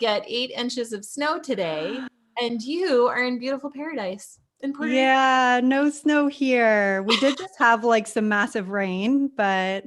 get 8 inches of snow today, and you are in beautiful paradise in Puerto Rico. Yeah, no snow here. We did just have like some massive rain, but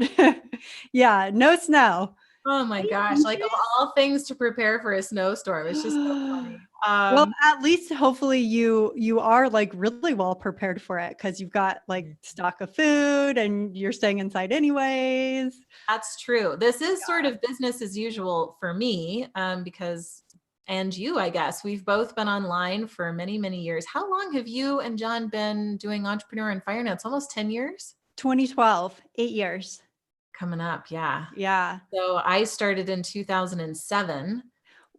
yeah, no snow. Oh my 8 gosh, like of inches? all things to prepare for a snowstorm, it's just so funny. Well, at least hopefully you are like really well prepared for it because you've got like stock of food and you're staying inside anyways. That's true. This is sort of business as usual for me, because, and you, I guess, we've both been online for many, many years. How long have you and John been doing Entrepreneur on Fire now? It's almost 10 years 2012, 8 years. coming up. Yeah. Yeah. So I started in 2007, back,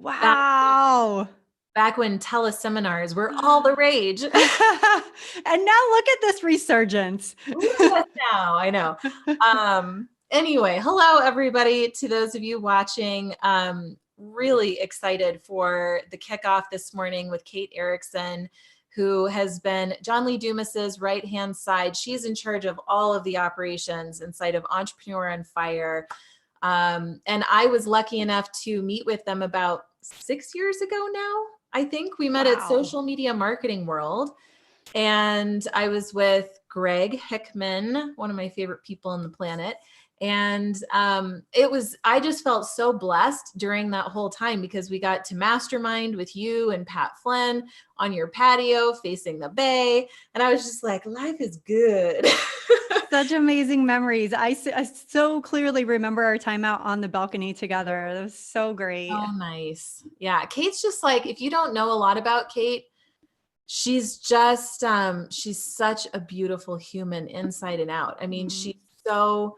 Wow. back when teleseminars were all the rage. And now look at this resurgence. Look at us now. I know. Anyway, hello everybody. To those of you watching, really excited for the kickoff this morning with Kate Erickson, who has been John Lee Dumas's right-hand side. She's in charge of all of the operations inside of Entrepreneur on Fire. And I was lucky enough to meet with them about 6 years ago now. I think we met at Social Media Marketing World. And I was with Greg Hickman, one of my favorite people on the planet. And I just felt so blessed during that whole time because we got to mastermind with you and Pat Flynn on your patio facing the bay. And I was just like, life is good. Such amazing memories. I so clearly remember our time out on the balcony together. That was so great. Oh, nice. Yeah. Kate's just like, if you don't know a lot about Kate, she's just, she's such a beautiful human inside and out. I mean, she's so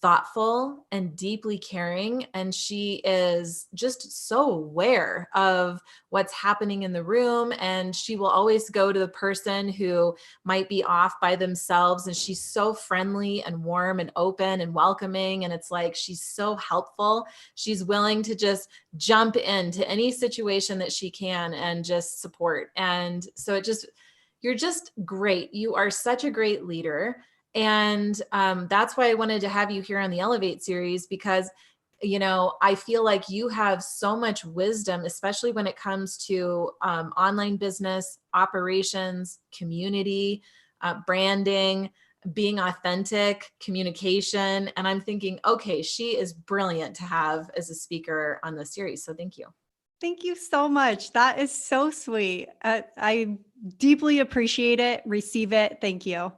thoughtful and deeply caring, and she is just so aware of what's happening in the room, and she will always go to the person who might be off by themselves, and she's so friendly and warm and open and welcoming, and it's like she's so helpful. She's willing to just jump into any situation that she can and just support. And so you're just great. You are such a great leader. And that's why I wanted to have you here on the Elevate series, because, you know, I feel like you have so much wisdom, especially when it comes to online business, operations, community, branding, being authentic, communication. And I'm thinking, okay, she is brilliant to have as a speaker on this series. So thank you. Thank you so much. That is so sweet. I deeply appreciate it. Receive it. Thank you.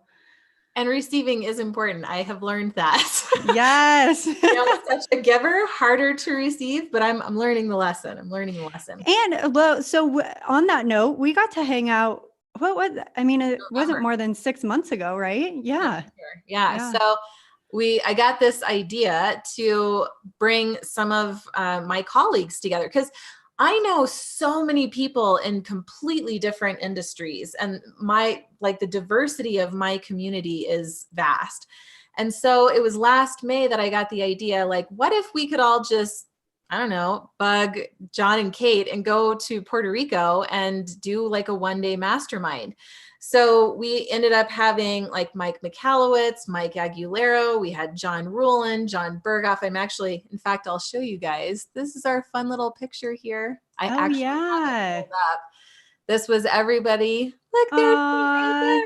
And receiving is important. I have learned that. Yes. Such a giver, harder to receive, but I'm learning the lesson. And well, so on that note, we got to hang out. What was, I mean, it wasn't more than 6 months ago, right? Yeah. Yeah. So I got this idea to bring some of my colleagues together, because I know so many people in completely different industries, and the diversity of my community is vast. And so it was last May that I got the idea, like, what if we could all just, I don't know, bug John and Kate and go to Puerto Rico and do like a one-day mastermind. So we ended up having like Mike Michalowicz, Mike Aguilera. We had John Rulin, John Berghoff. In fact, I'll show you guys. This is our fun little picture here. I have it pulled up. This was everybody. Look, there.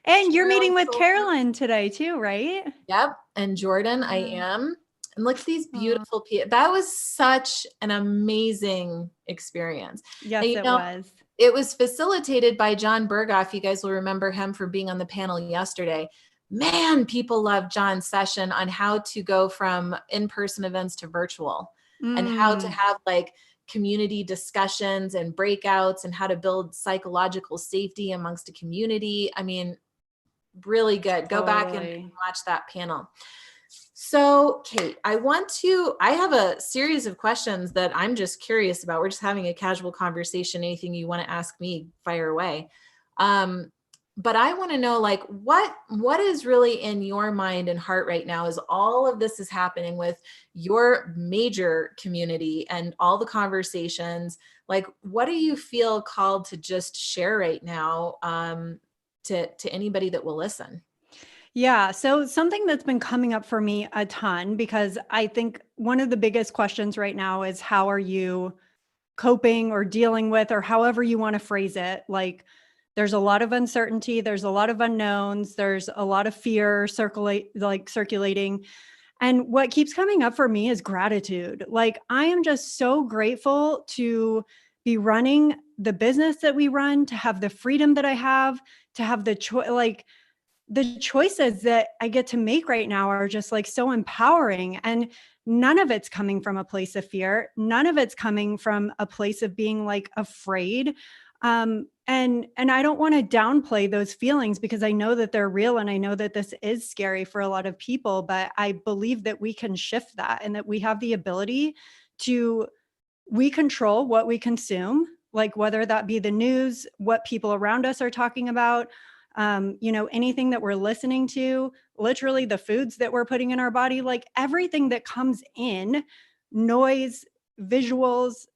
And you're meeting with Carolyn today too, right? Yep. And Jordan, I am. And look at these beautiful people. That was such an amazing experience. Yes, it was. It was facilitated by John Berghoff. You guys will remember him for being on the panel yesterday. Man, people love John's session on how to go from in-person events to virtual and how to have like community discussions and breakouts and how to build psychological safety amongst a community. I mean, really good. Go back and watch that panel. So, Kate, I have a series of questions that I'm just curious about. We're just having a casual conversation. Anything you want to ask me, fire away. But I want to know, like, what is really in your mind and heart right now as all of this is happening with your major community and all the conversations? Like, what do you feel called to just share right now to anybody that will listen? Yeah. So something that's been coming up for me a ton, because I think one of the biggest questions right now is, how are you coping or dealing with, or however you want to phrase it. Like, there's a lot of uncertainty. There's a lot of unknowns. There's a lot of fear circulating. And what keeps coming up for me is gratitude. Like, I am just so grateful to be running the business that we run, to have the freedom that I have, to have the the choices that I get to make right now are just like so empowering. And none of it's coming from a place of fear. None of it's coming from a place of being like afraid. And I don't want to downplay those feelings because I know that they're real, and I know that this is scary for a lot of people, but I believe that we can shift that, and that we have the ability to, we control what we consume, like whether that be the news, what people around us are talking about, anything that we're listening to, literally the foods that we're putting in our body, like everything that comes in, noise, visuals,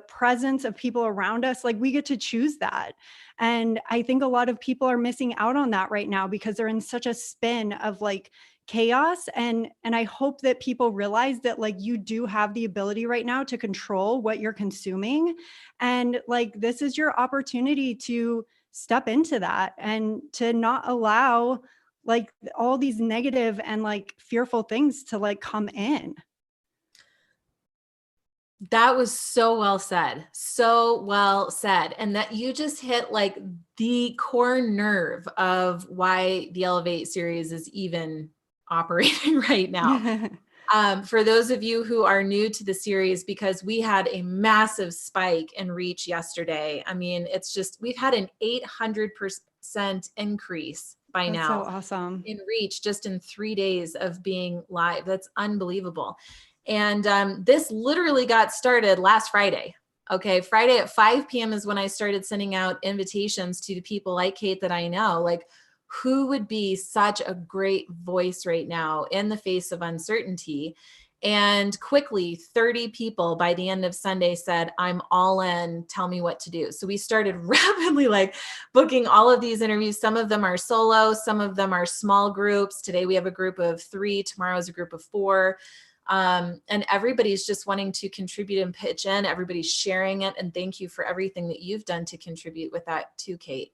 presence of people around us, like we get to choose that. And I think a lot of people are missing out on that right now because they're in such a spin of like chaos. And I hope that people realize that like you do have the ability right now to control what you're consuming. And like, this is your opportunity to step into that and to not allow like all these negative and like fearful things to like come in. That was so well said. So well said. And that you just hit like the core nerve of why the Elevate series is even operating right now. For those of you who are new to the series, because we had a massive spike in reach yesterday. I mean, it's just, we've had an 800% increase by That's now so awesome. in reach just in 3 days of being live. That's unbelievable. And this literally got started last Friday. Okay. Friday at 5 p.m. is when I started sending out invitations to people like Kate that I know, like who would be such a great voice right now in the face of uncertainty. And quickly 30 people by the end of Sunday said, I'm all in, tell me what to do. So we started rapidly like booking all of these interviews. Some of them are solo, some of them are small groups. Today we have a group of 3, tomorrow is a group of 4. And everybody's just wanting to contribute and pitch in. Everybody's sharing it. And thank you for everything that you've done to contribute with that too, Kate.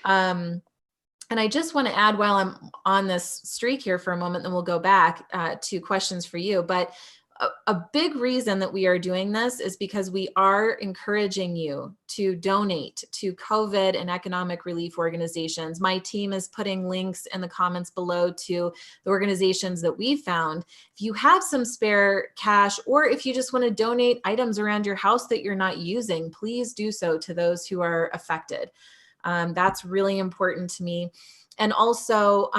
And I just want to add while I'm on this streak here for a moment, then we'll go back to questions for you. But a big reason that we are doing this is because we are encouraging you to donate to COVID and economic relief organizations. My team is putting links in the comments below to the organizations that we found. If you have some spare cash, or if you just want to donate items around your house that you're not using, please do so to those who are affected. That's really important to me. And also,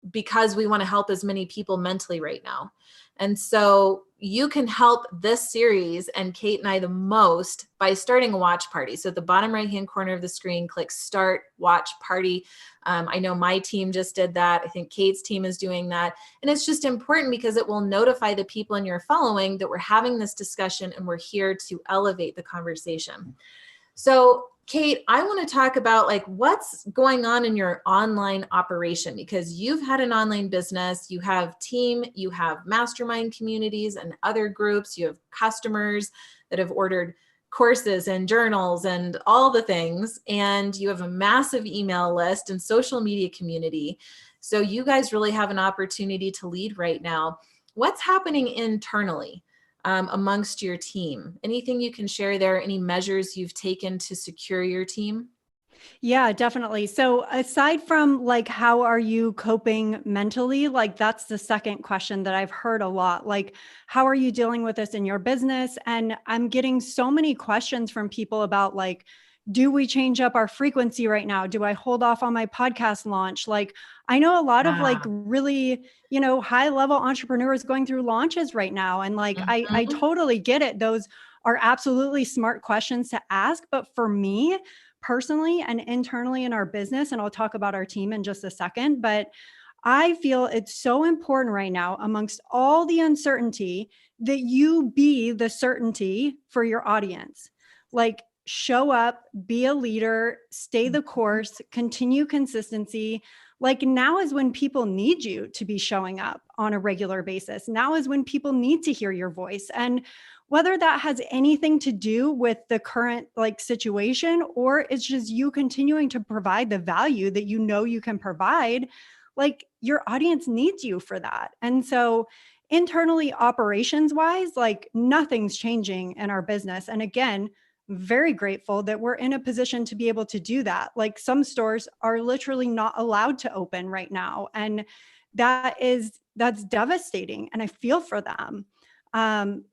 because we want to help as many people mentally right now. And so you can help this series and Kate and I the most by starting a watch party. So at the bottom right-hand corner of the screen, click Start Watch Party. I know my team just did that. I think Kate's team is doing that. And it's just important because it will notify the people in your following that we're having this discussion and we're here to elevate the conversation. So Kate, I want to talk about like what's going on in your online operation, because you've had an online business, you have team, you have mastermind communities and other groups, you have customers that have ordered courses and journals and all the things, and you have a massive email list and social media community. So you guys really have an opportunity to lead right now. What's happening internally? Amongst your team? Anything you can share there? Any measures you've taken to secure your team? Yeah, definitely. So aside from like, how are you coping mentally? Like, that's the second question that I've heard a lot. Like, how are you dealing with this in your business? And I'm getting so many questions from people about like, do we change up our frequency right now? Do I hold off on my podcast launch? Like, I know a lot of like really, high level entrepreneurs going through launches right now. And like, I totally get it. Those are absolutely smart questions to ask. But for me personally and internally in our business, and I'll talk about our team in just a second, but I feel it's so important right now amongst all the uncertainty that you be the certainty for your audience. Like, show up, be a leader, stay the course, continue consistency. Like, now is when people need you to be showing up on a regular basis. Now is when people need to hear your voice. And whether that has anything to do with the current like situation, or it's just you continuing to provide the value that you know you can provide, like your audience needs you for that. And so internally, operations wise, like nothing's changing in our business. And again, very grateful that we're in a position to be able to do that. Like some stores are literally not allowed to open right now. And that's devastating. And I feel for them. Um,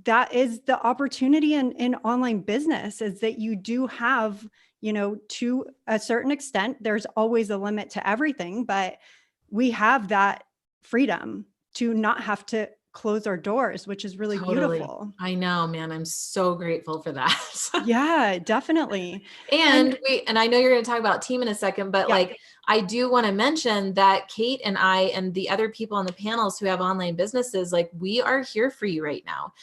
that is the opportunity in online business, is that you do have, to a certain extent, there's always a limit to everything, but we have that freedom to not have to close our doors, which is really Totally. beautiful. I know, man. I'm so grateful for that. Yeah, definitely. And And I know you're going to talk about team in a second, but yeah, like, I do want to mention that Kate and I and the other people on the panels who have online businesses, like we are here for you right now.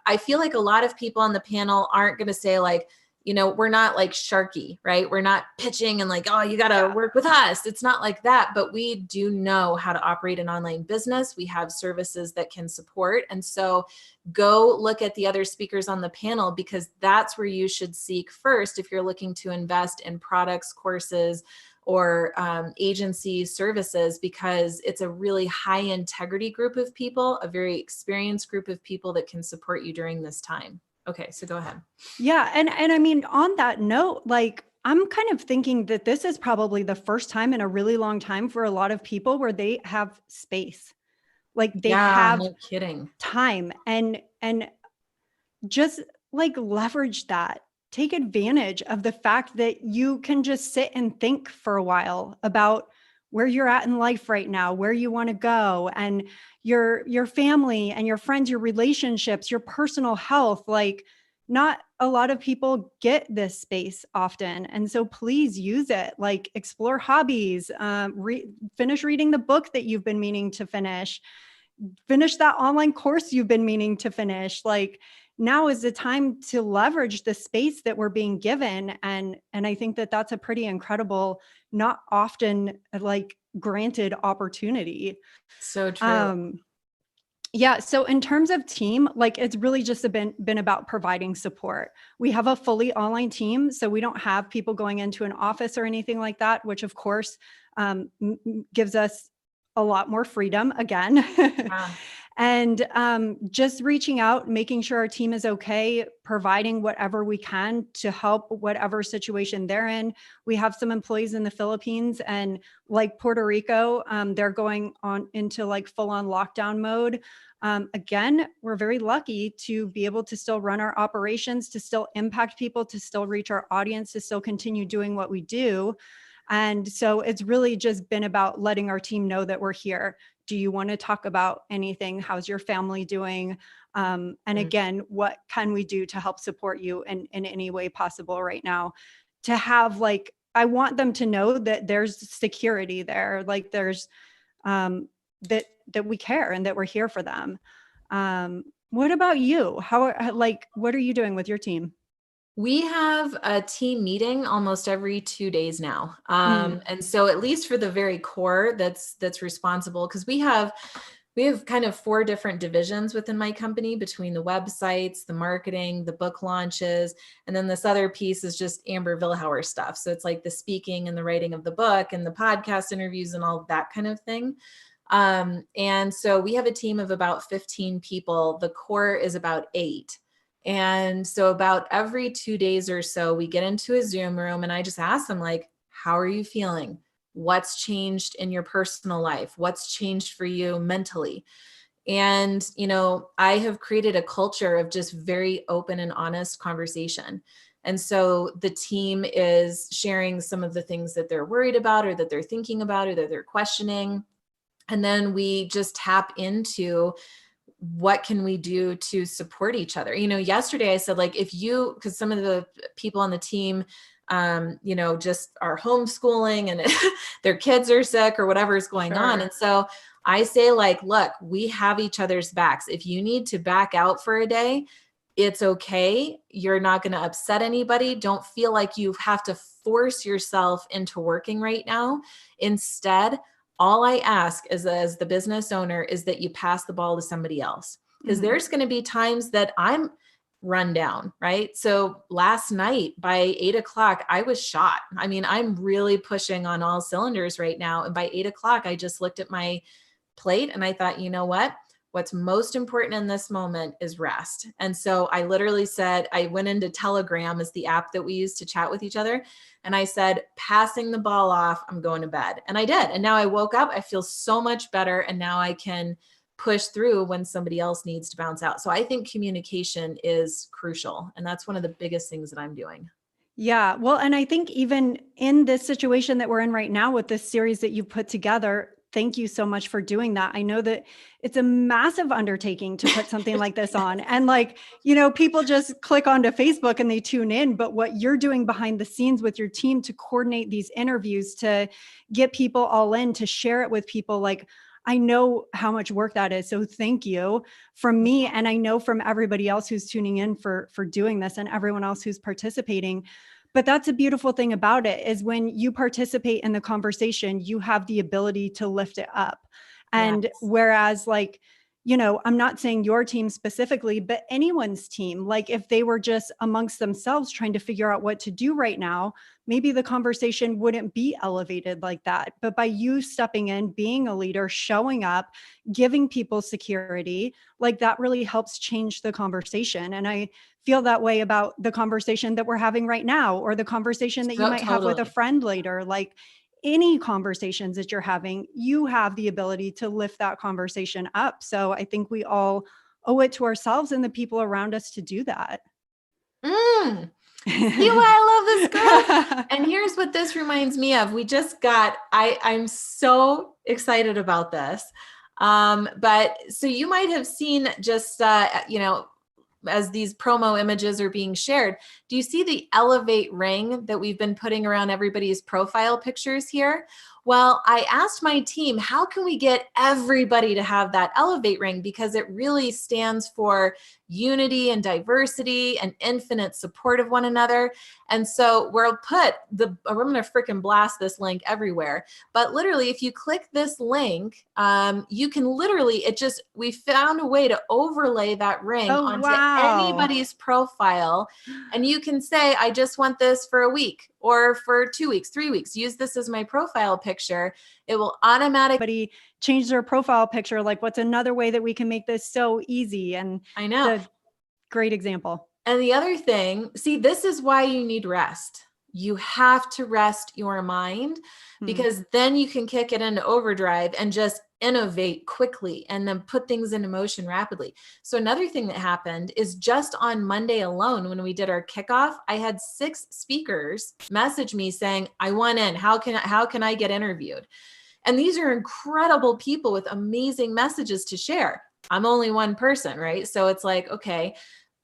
I feel like a lot of people on the panel aren't going to say like, we're not like Sharky, right? We're not pitching and like, oh, you got to work with us. It's not like that, but we do know how to operate an online business. We have services that can support. And so go look at the other speakers on the panel, because that's where you should seek first if you're looking to invest in products, courses, or agency services, because it's a really high integrity group of people, a very experienced group of people that can support you during this time. Okay, so go ahead. yeah. And I mean, on that note, like I'm kind of thinking that this is probably the first time in a really long time for a lot of people where they have space. Like they Yeah, have no kidding. time, and just like leverage that. Take advantage of the fact that you can just sit and think for a while about where you're at in life right now, where you want to go, and your family and your friends, your relationships, your personal health. Like not a lot of people get this space often. And so please use it. Like explore hobbies, finish reading the book that you've been meaning to finish that online course you've been meaning to finish. Like now is the time to leverage the space that we're being given. And I think that that's a pretty incredible, not often like granted opportunity. So true. Yeah. So in terms of team, like it's really just been about providing support. We have a fully online team, so we don't have people going into an office or anything like that, which of course gives us a lot more freedom again. Yeah. And just reaching out, making sure our team is okay, providing whatever we can to help whatever situation they're in. We have some employees in the Philippines, and like Puerto Rico, they're going on into like full on lockdown mode. Again, we're very lucky to be able to still run our operations, to still impact people, to still reach our audience, to still continue doing what we do. And so it's really just been about letting our team know that we're here. Do you want to talk about anything? How's your family doing? And again, what can we do to help support you in any way possible right now? To have like, I want them to know that there's security there, like there's that we care and that we're here for them. What about you? What are you doing with your team? We have a team meeting almost every 2 days now. Mm, And so at least for the very core that's responsible, because we have kind of 4 different divisions within my company, between the websites, the marketing, the book launches, and then this other piece is just Amber Vilhauer stuff. So it's like the speaking and the writing of the book and the podcast interviews and all that kind of thing. And so we have a team of about 15 people. The core is about 8. And so about every 2 days or so, we get into a Zoom room and I just ask them like, how are you feeling? What's changed in your personal life? What's changed for you mentally? And, I have created a culture of just very open and honest conversation. And so the team is sharing some of the things that they're worried about or that they're thinking about or that they're questioning. And then we just tap into what can we do to support each other. Yesterday I said, like, because some of the people on the team, just are homeschooling and their kids are sick or whatever is going on. And so I say, like, look, we have each other's backs. If you need to back out for a day, it's okay. You're not going to upset anybody. Don't feel like you have to force yourself into working right now. Instead, all I ask as the business owner is that you pass the ball to somebody else. because there's going to be times that I'm run down, right? So last night by 8 o'clock, I was shot. I mean, I'm really pushing on all cylinders right now. And by 8 o'clock, I just looked at my plate and I thought, you know what? What's most important in this moment is rest. And so I literally said, I went into Telegram as the app that we use to chat with each other. And I said, passing the ball off, I'm going to bed. And I did. And now I woke up, I feel so much better. And now I can push through when somebody else needs to bounce out. So I think communication is crucial. And that's one of the biggest things that I'm doing. Yeah. Well, and I think even in this situation that we're in right now with this series that you put together, thank you so much for doing that. I know that it's a massive undertaking to put something like this on. And like, people just click onto Facebook and they tune in, but what you're doing behind the scenes with your team to coordinate these interviews, to get people all in, to share it with people, like, I know how much work that is. So thank you from me. And I know from everybody else who's tuning in for doing this and everyone else who's participating. But that's a beautiful thing about it, is when you participate in the conversation, you have the ability to lift it up. And whereas like, I'm not saying your team specifically, but anyone's team, like if they were just amongst themselves trying to figure out what to do right now, maybe the conversation wouldn't be elevated like that. But by you stepping in, being a leader, showing up, giving people security, like that really helps change the conversation. And I feel that way about the conversation that we're having right now, or the conversation that you might have with a friend later. Like any conversations that you're having, you have the ability to lift that conversation up. So I think we all owe it to ourselves and the people around us to do that. See why I love this girl? And here's what this reminds me of. We just got, I'm so excited about this. But so you might have seen just, as these promo images are being shared, do you see the Elevate ring that we've been putting around everybody's profile pictures here? Well, I asked my team, how can we get everybody to have that Elevate ring? Because it really stands for unity and diversity and infinite support of one another. And so we're going to freaking blast this link everywhere. But literally, if you click this link, you can literally, we found a way to overlay that ring onto anybody's profile. And you can say, I just want this for a week or for 2 weeks, 3 weeks. Use this as my profile picture. It will automatically change their profile picture. Like, what's another way that we can make this so easy? And I know. Great example. And the other thing, see, this is why you need rest. You have to rest your mind, because then you can kick it into overdrive and just innovate quickly and then put things into motion rapidly. So another thing that happened is just on Monday alone, when we did our kickoff, I had 6 speakers message me saying, I want in. How can I get interviewed? And these are incredible people with amazing messages to share. I'm only one person, right? So it's like, okay.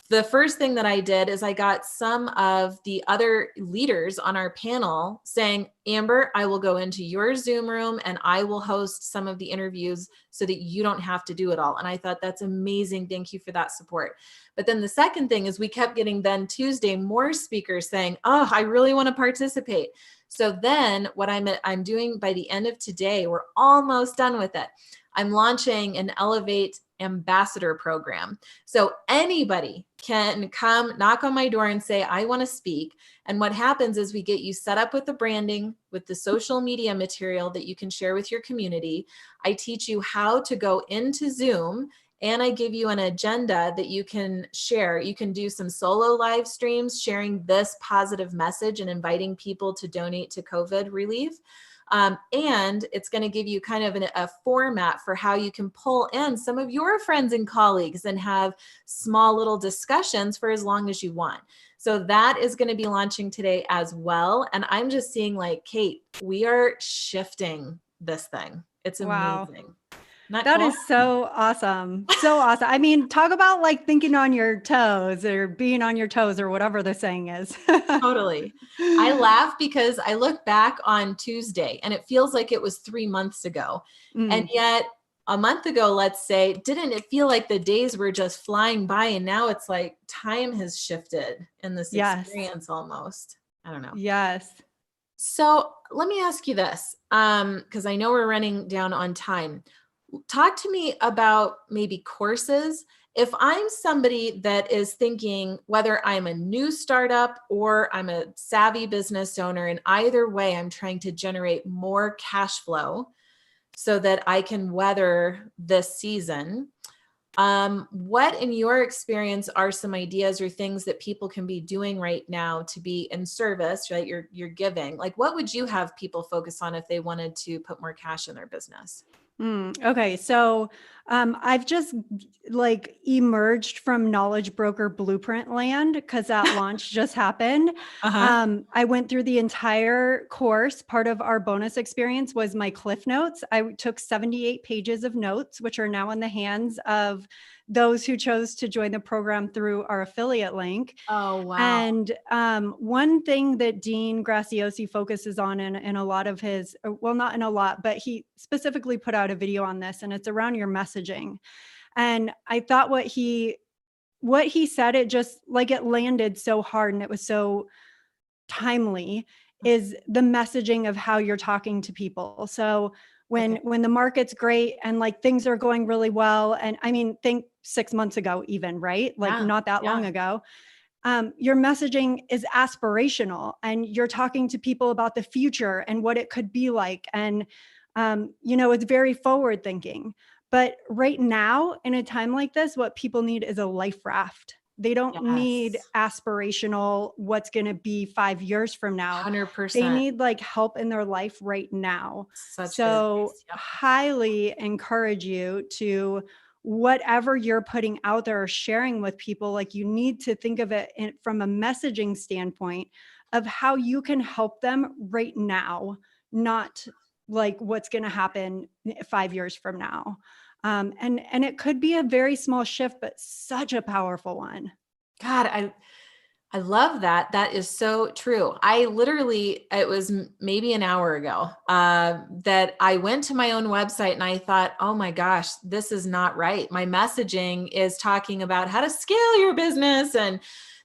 The first thing that I did is I got some of the other leaders on our panel saying, Amber, I will go into your Zoom room and I will host some of the interviews so that you don't have to do it all. And I thought, that's amazing. Thank you for that support. But then the second thing is we kept getting then Tuesday more speakers saying, oh, I really want to participate. So then what I'm doing by the end of today, we're almost done with it. I'm launching an Elevate ambassador program. So anybody can come knock on my door and say, I want to speak. And what happens is we get you set up with the branding, with the social media material that you can share with your community. I teach you how to go into Zoom, and I give you an agenda that you can share. You can do some solo live streams sharing this positive message and inviting people to donate to COVID relief. And it's going to give you kind of a format for how you can pull in some of your friends and colleagues and have small little discussions for as long as you want. So that is going to be launching today as well. And I'm just seeing, like, Kate, we are shifting this thing. It's amazing. That is so awesome. So awesome. I mean, talk about like thinking on your toes or being on your toes or whatever the saying is. Totally. I laugh because I look back on Tuesday and it feels like it was 3 months ago. And yet a month ago, let's say, didn't it feel like the days were just flying by? And now it's like time has shifted in this experience almost. I don't know. Yes. So let me ask you this, because I know we're running down on time. Talk to me about maybe courses. if I'm somebody that is thinking whether I'm a new startup or I'm a savvy business owner, and either way, I'm trying to generate more cash flow so that I can weather this season. What in your experience are some ideas or things that people can be doing right now to be in service, right? You're giving, like, what would you have people focus on if they wanted to put more cash in their business? Okay, so I've just like emerged from Knowledge Broker Blueprint land because that launch just happened. Uh-huh. I went through the entire course. Part of our bonus experience was my Cliff Notes. I took 78 pages of notes, which are now in the hands of those who chose to join the program through our affiliate link. Oh, wow. And one thing that Dean Graciosi focuses on in a lot of his, well, not in a lot, but he specifically put out a video on this, and it's around your messaging. And I thought what he said, it just like it landed so hard and it was so timely, is the messaging of how you're talking to people. So when the market's great and like things are going really well, and I mean, think 6 months ago, even, right? Like Yeah. not that long ago, your messaging is aspirational and you're talking to people about the future and what it could be like. And, it's very forward thinking. But right now, in a time like this, what people need is a life raft. They don't need Yes. aspirational, what's going to be 5 years from now. They 100%. need like help in their life right now. Such good So advice. Yep. highly encourage you to, whatever you're putting out there or sharing with people, like you need to think of it from a messaging standpoint of how you can help them right now, not like what's going to happen 5 years from now. And it could be a very small shift, but such a powerful one. God, I love that. That is so true. I literally, it was maybe an hour ago that I went to my own website and I thought, oh my gosh, this is not right. My messaging is talking about how to scale your business. And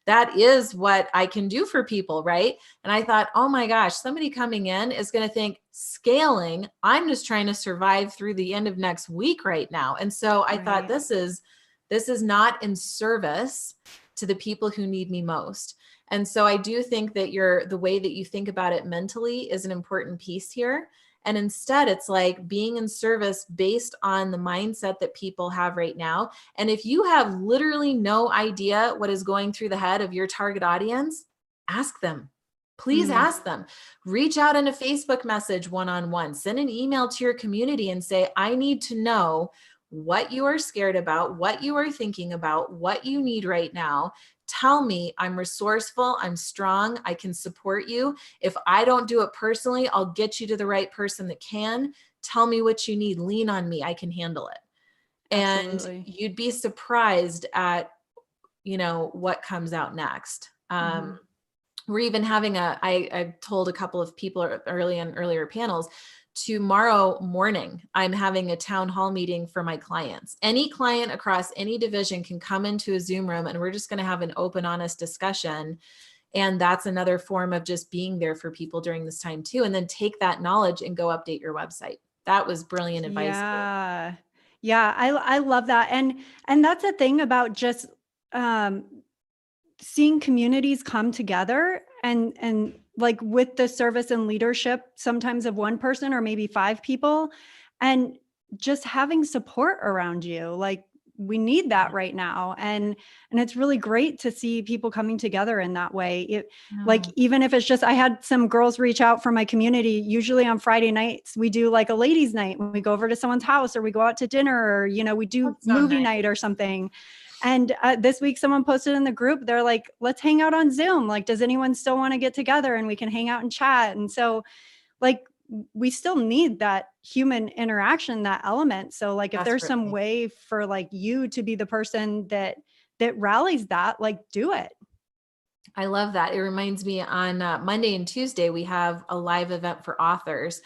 that is what I can do for people, right? And I thought, oh my gosh, somebody coming in is going to think scaling. I'm just trying to survive through the end of next week right now. And so I thought, this is not in service to the people who need me most. And so I do think that the way that you think about it mentally is an important piece here. And instead, it's like being in service based on the mindset that people have right now. And if you have literally no idea what is going through the head of your target audience, ask them. Please ask them. Reach out in a Facebook message one-on-one. Send an email to your community and say, I need to know what you are scared about, what you are thinking about, what you need right now. Tell me. I'm resourceful. I'm strong. I can support you. If I don't do it personally, I'll get you to the right person that can. Tell me what you need. Lean on me. I can handle it. Absolutely. And you'd be surprised at, what comes out next. We're even having I told a couple of people earlier panels, tomorrow morning, I'm having a town hall meeting for my clients. Any client across any division can come into a Zoom room and we're just going to have an open, honest discussion. And that's another form of just being there for people during this time too. And then take that knowledge and go update your website. That was brilliant advice. Yeah. Yeah. I love that. And that's a thing about just, seeing communities come together and like with the service and leadership, sometimes of one person or maybe 5 people, and just having support around you. Like we need that right now. And it's really great to see people coming together in that way. Like, even if it's just, I had some girls reach out from my community. Usually on Friday nights, we do like a ladies' night when we go over to someone's house or we go out to dinner or, we do movie night or something. And this week, someone posted in the group, they're like, let's hang out on Zoom. Like, does anyone still want to get together and we can hang out and chat? And so like, we still need that human interaction, that element. So like, if there's some way for like you to be the person that rallies that, like do it. I love that. It reminds me on Monday and Tuesday, we have a live event for authors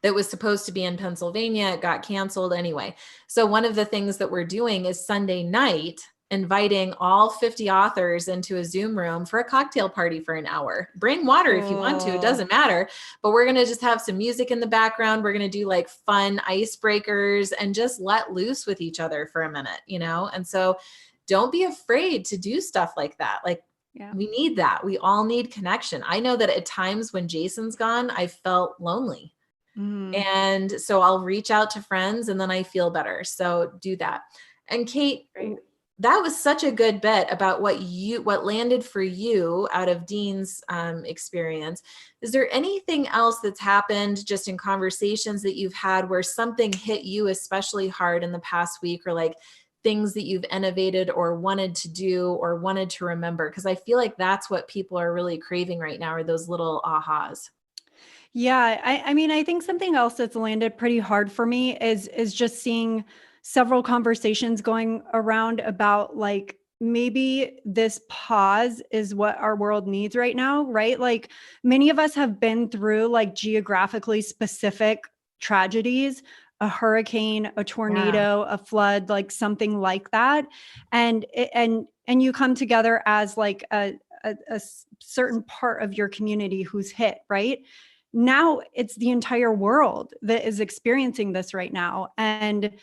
that was supposed to be in Pennsylvania. It got canceled anyway. So one of the things that we're doing is Sunday night, inviting all 50 authors into a Zoom room for a cocktail party for an hour. Bring water if you want to, it doesn't matter. But we're going to just have some music in the background. We're going to do like fun icebreakers and just let loose with each other for a minute, And so don't be afraid to do stuff like that. Like, Yeah. we need that. We all need connection. I know that at times when Jason's gone, I felt lonely. Mm. And so I'll reach out to friends and then I feel better. So do that. And Kate, Great. that was such a good bit about what landed for you out of Dean's experience. Is there anything else that's happened just in conversations that you've had where something hit you especially hard in the past week, or like things that you've innovated or wanted to do or wanted to remember? Because I feel like that's what people are really craving right now, are those little ahas. Yeah, I mean, I think something else that's landed pretty hard for me is just seeing several conversations going around about like maybe this pause is what our world needs right now, right? Like many of us have been through like geographically specific tragedies, a hurricane, a Yeah. tornado, a flood, like something like that. And you come together as like a certain part of your community who's hit, right? Now it's the entire world that is experiencing this right now. And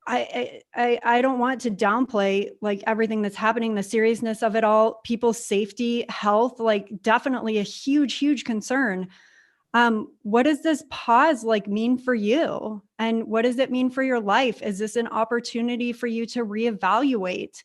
I don't want to downplay like everything that's happening, the seriousness of it all, people's safety, health, like definitely a huge concern. What does this pause like mean for you? And what does it mean for your life? Is this an opportunity for you to reevaluate?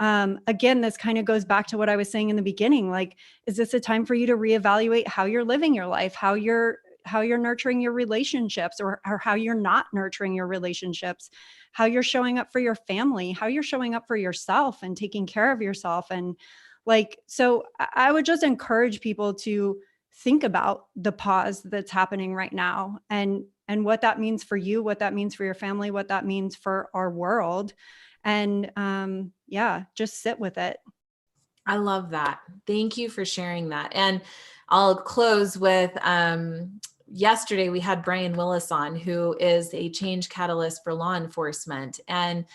Again, this kind of goes back to what I was saying in the beginning. Like, is this a time for you to reevaluate how you're living your life, how you're nurturing your relationships, or how you're not nurturing your relationships, how you're showing up for your family, how you're showing up for yourself and taking care of yourself? And like, so I would just encourage people to think about the pause that's happening right now, and what that means for you, what that means for your family, what that means for our world. And yeah, just sit with it. I love that. Thank you for sharing that. And I'll close with yesterday we had Brian Willis on, who is a change catalyst for law enforcement. And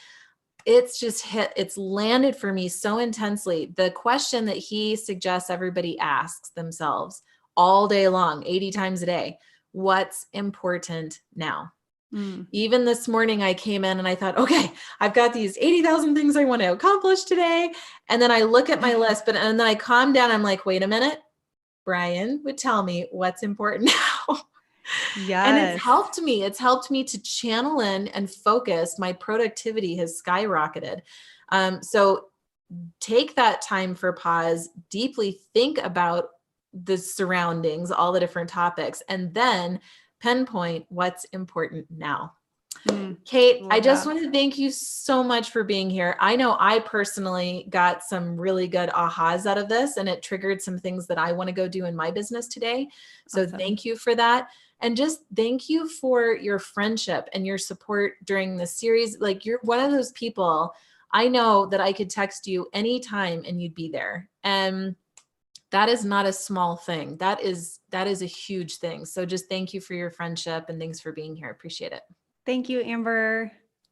it's landed for me so intensely. The question that he suggests everybody asks themselves all day long, 80 times a day: what's important now? Mm. Even this morning, I came in and I thought, okay, I've got these 80,000 things I want to accomplish today. And then I look at my list, and then I calm down. I'm like, wait a minute. Brian would tell me what's important now. And it's Yes. helped me. It's helped me to channel in and focus. My productivity has skyrocketed. So take that time for pause, deeply think about the surroundings, all the different topics, and then pinpoint what's important now. Mm. Kate, I Love just that. want to thank you so much for being here. I know I personally got some really good ahas out of this, and it triggered some things that I want to go do in my business today. So Awesome. thank you for that. And just thank you for your friendship and your support during this series. Like, you're one of those people, I know that I could text you anytime and you'd be there. And that is not a small thing. That is a huge thing. So just thank you for your friendship, and thanks for being here. Appreciate it. Thank you, Amber.